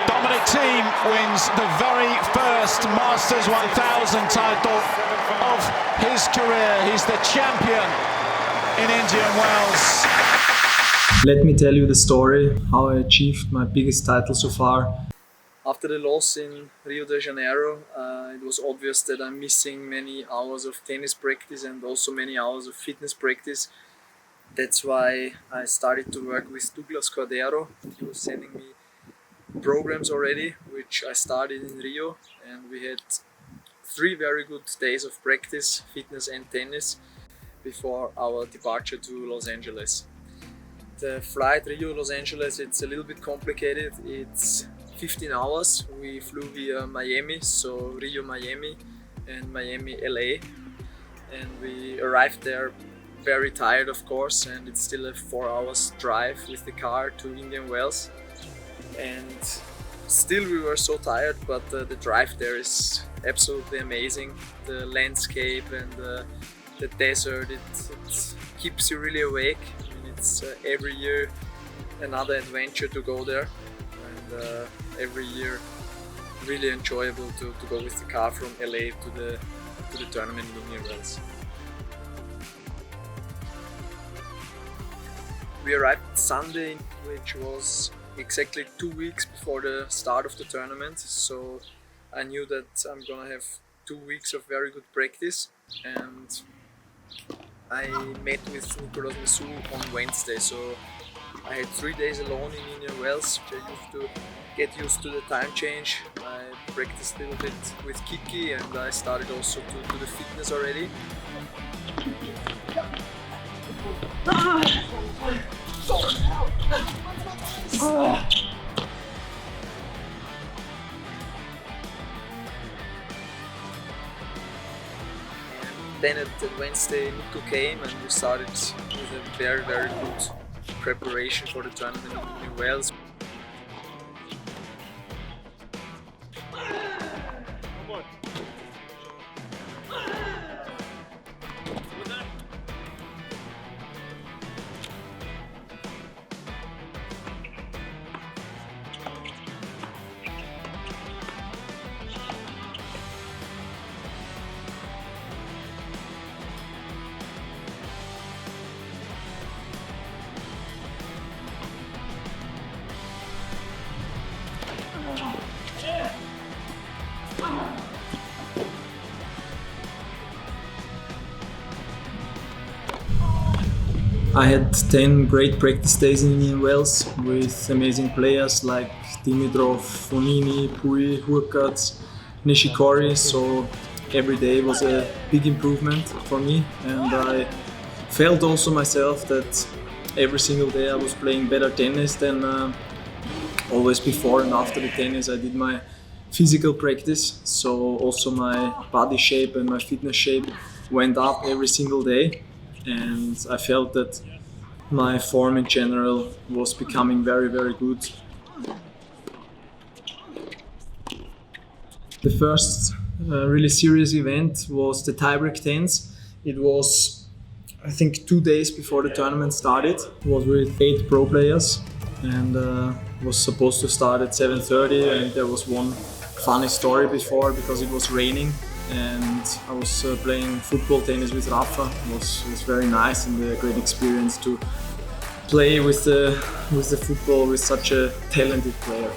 Dominic Thiem wins the very first Masters 1000 title of his career. He's the champion in Indian Wells. Let me tell you the story, how I achieved my biggest title so far. After the loss in Rio de Janeiro, it was obvious that I'm missing many hours of tennis practice and also many hours of fitness practice. That's why I started to work with Douglas Cordero. He was sending me programs already, which I started in Rio, and we had 3 very good days of practice, fitness and tennis, before our departure to Los Angeles. The flight Rio-Los Angeles, it's a little bit complicated. It's 15 hours. We flew via Miami, so Rio-Miami and Miami-LA. And we arrived there very tired, of course, and it's still a 4 hours drive with the car to Indian Wells. And still we were so tired, but the drive there is absolutely amazing. The landscape and the desert, it keeps you really awake. It's every year another adventure to go there, and every year really enjoyable to go with the car from LA to the tournament in Indian Wells. We arrived Sunday, which was exactly 2 weeks before the start of the tournament, so I knew that I'm gonna have 2 weeks of very good practice, and I met with Nicolas Messou on Wednesday, so I had 3 days alone in Indian Wells. I used to get used to the time change. I practiced a little bit with Kiki, and I started also to do the fitness already. Then at Wednesday, Nico came and we started with a very, very good preparation for the tournament in Wales. I had 10 great practice days in Indian Wells with amazing players like Dimitrov, Fonini, Pui, Hurkacz, Nishikori, so every day was a big improvement for me, and I felt also myself that every single day I was playing better tennis than always before and after the tennis. I did my physical practice, so also my body shape and my fitness shape went up every single day, and I felt that my form in general was becoming very, very good. The first really serious event was the tiebreak tens. It was, I think, 2 days before the tournament started. It was with 8 pro players, and was supposed to start at 7:30, and there was one funny story before because it was raining, and I was playing football tennis with Rafa. It was very nice and a great experience to play with the football with such a talented player.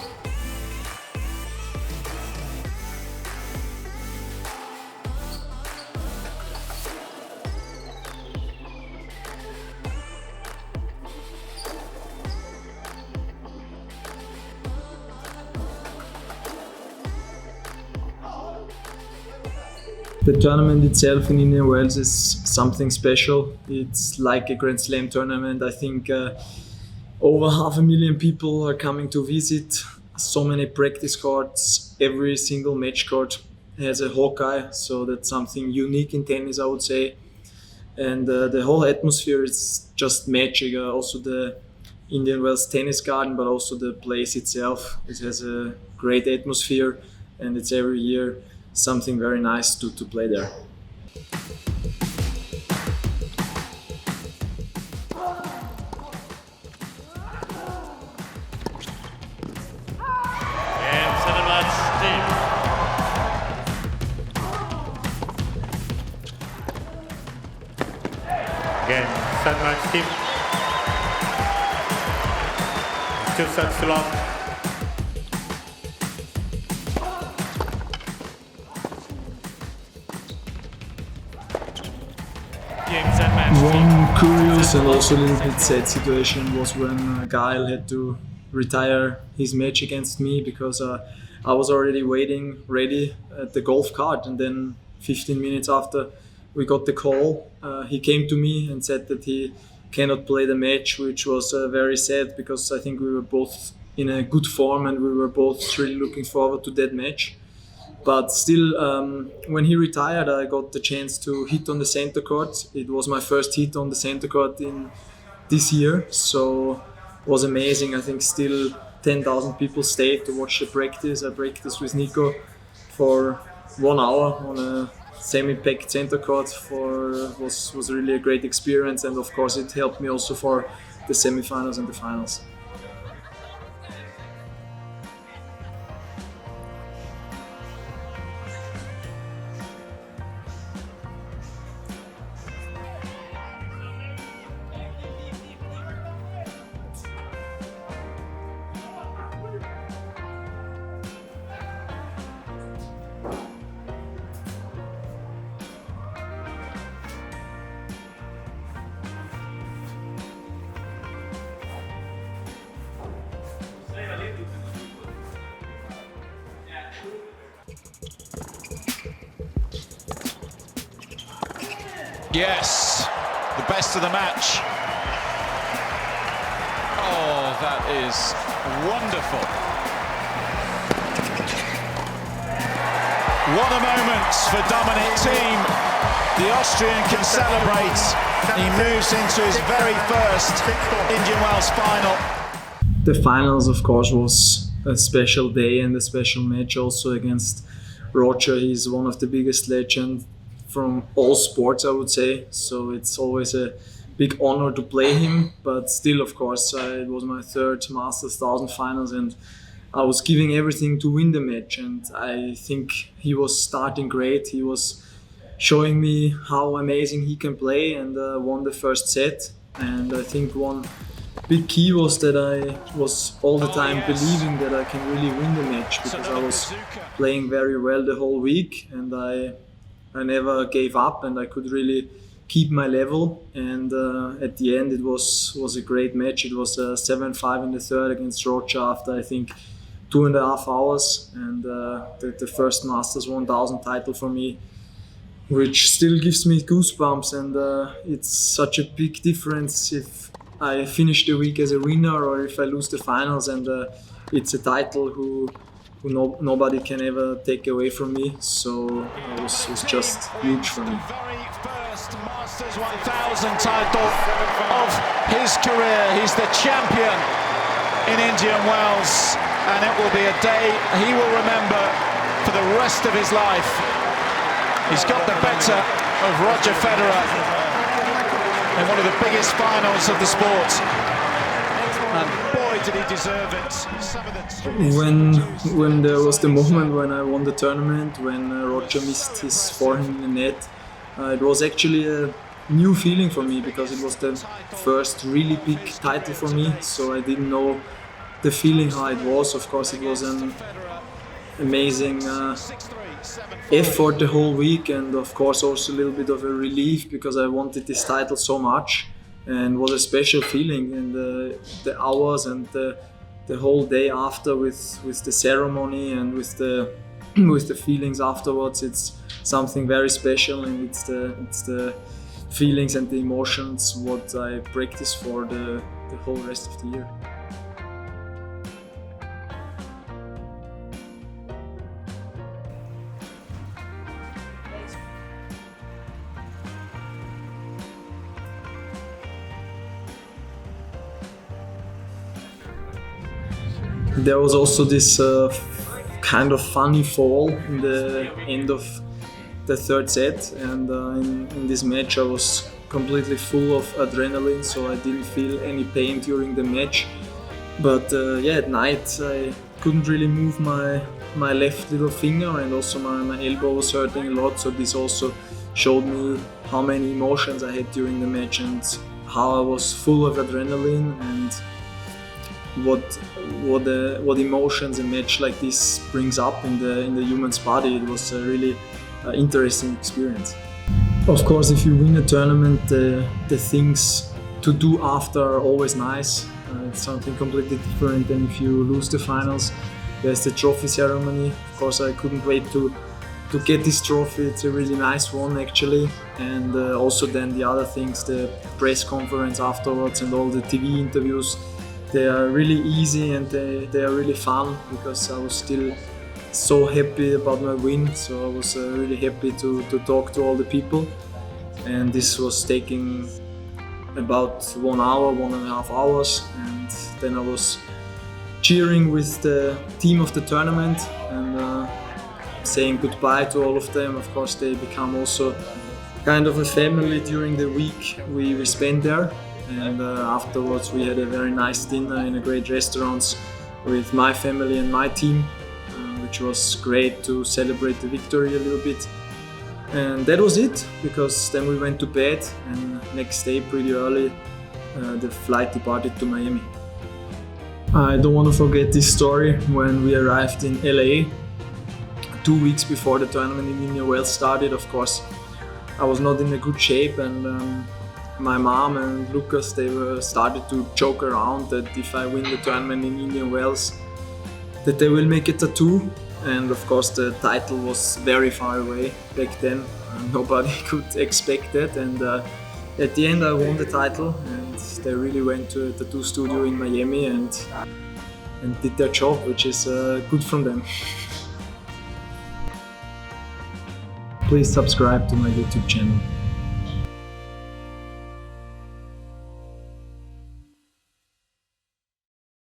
The tournament itself in Indian Wells is something special. It's like a Grand Slam tournament. I think over 500,000 people are coming to visit. So many practice courts. Every single match court has a Hawkeye, so that's something unique in tennis, I would say. And the whole atmosphere is just magic. Also the Indian Wells Tennis Garden, but also the place itself. It has a great atmosphere, and it's every year something very nice to play there. Dominic Thiem. 2 sets to love. One curious and also a little bit sad situation was when Gael had to retire his match against me because I was already waiting ready at the golf cart, and then 15 minutes after we got the call, he came to me and said that he cannot play the match, which was very sad because I think we were both in a good form and we were both really looking forward to that match. But still, when he retired, I got the chance to hit on the center court. It was my first hit on the center court in this year, so it was amazing. I think still 10,000 people stayed to watch the practice. I practiced with Nico for 1 hour on a semi-packed center court. Was really a great experience, and of course it helped me also for the semi-finals and the finals. Yes, the best of the match. Oh, that is wonderful. What a moment for Dominic Thiem. The Austrian can celebrate. He moves into his very first Indian Wells final. The finals, of course, was a special day and a special match also against Roger. He's one of the biggest legends from all sports, I would say. So it's always a big honor to play him. But still, of course, it was my third Masters 1000 finals and I was giving everything to win the match. And I think he was starting great. He was showing me how amazing he can play and won the first set. And I think one big key was that I was all the time believing that I can really win the match because I was playing very well the whole week and I never gave up and I could really keep my level. And at the end it was a great match. It was 7-5 in the third against Roger after I think 2.5 hours, and the first Masters 1000 title for me, which still gives me goosebumps. And it's such a big difference if I finish the week as a winner or if I lose the finals, and it's a title who nobody can ever take away from me. So it was just huge for me. The very first Masters 1000 title of his career. He's the champion in Indian Wells, and it will be a day he will remember for the rest of his life. He's got the better of Roger Federer in one of the biggest finals of the sport. And boy, did he deserve it. When there was the moment when I won the tournament, when Roger missed his forehand in the net, it was actually a new feeling for me because it was the first really big title for me. So I didn't know the feeling how it was. Of course, it was an amazing effort the whole week, and of course also a little bit of a relief because I wanted this title so much, and was a special feeling in the hours and the whole day after with the ceremony and with the feelings afterwards. It's something very special, and it's the feelings and the emotions what I practice for the whole rest of the year. There was also this kind of funny fall in the end of the third set, and in this match I was completely full of adrenaline, so I didn't feel any pain during the match. But at night I couldn't really move my left little finger, and also my elbow was hurting a lot, so this also showed me how many emotions I had during the match and how I was full of adrenaline and what emotions a match like this brings up in the human's body. It was a really interesting experience. Of course, if you win a tournament, the things to do after are always nice. It's something completely different than if you lose the finals. There's the trophy ceremony. Of course, I couldn't wait to get this trophy. It's a really nice one actually. And also then the other things, the press conference afterwards and all the TV interviews, they are really easy and they are really fun because I was still so happy about my win. So I was really happy to talk to all the people. And this was taking about 1 hour, 1.5 hours. And then I was cheering with the team of the tournament and saying goodbye to all of them. Of course, they become also kind of a family during the week we spent there. And afterwards we had a very nice dinner in a great restaurant with my family and my team, which was great to celebrate the victory a little bit. And that was it, because then we went to bed and next day pretty early the flight departed to Miami. I don't want to forget this story when we arrived in LA 2 weeks before the tournament in Indian Wells started. Of course, I was not in a good shape, and my mom and Lucas, they were started to joke around that if I win the tournament in Indian Wells, that they will make a tattoo. And of course the title was very far away back then. Nobody could expect that, and at the end I won the title, and they really went to a tattoo studio in Miami and did their job, which is good from them. Please subscribe to my YouTube channel.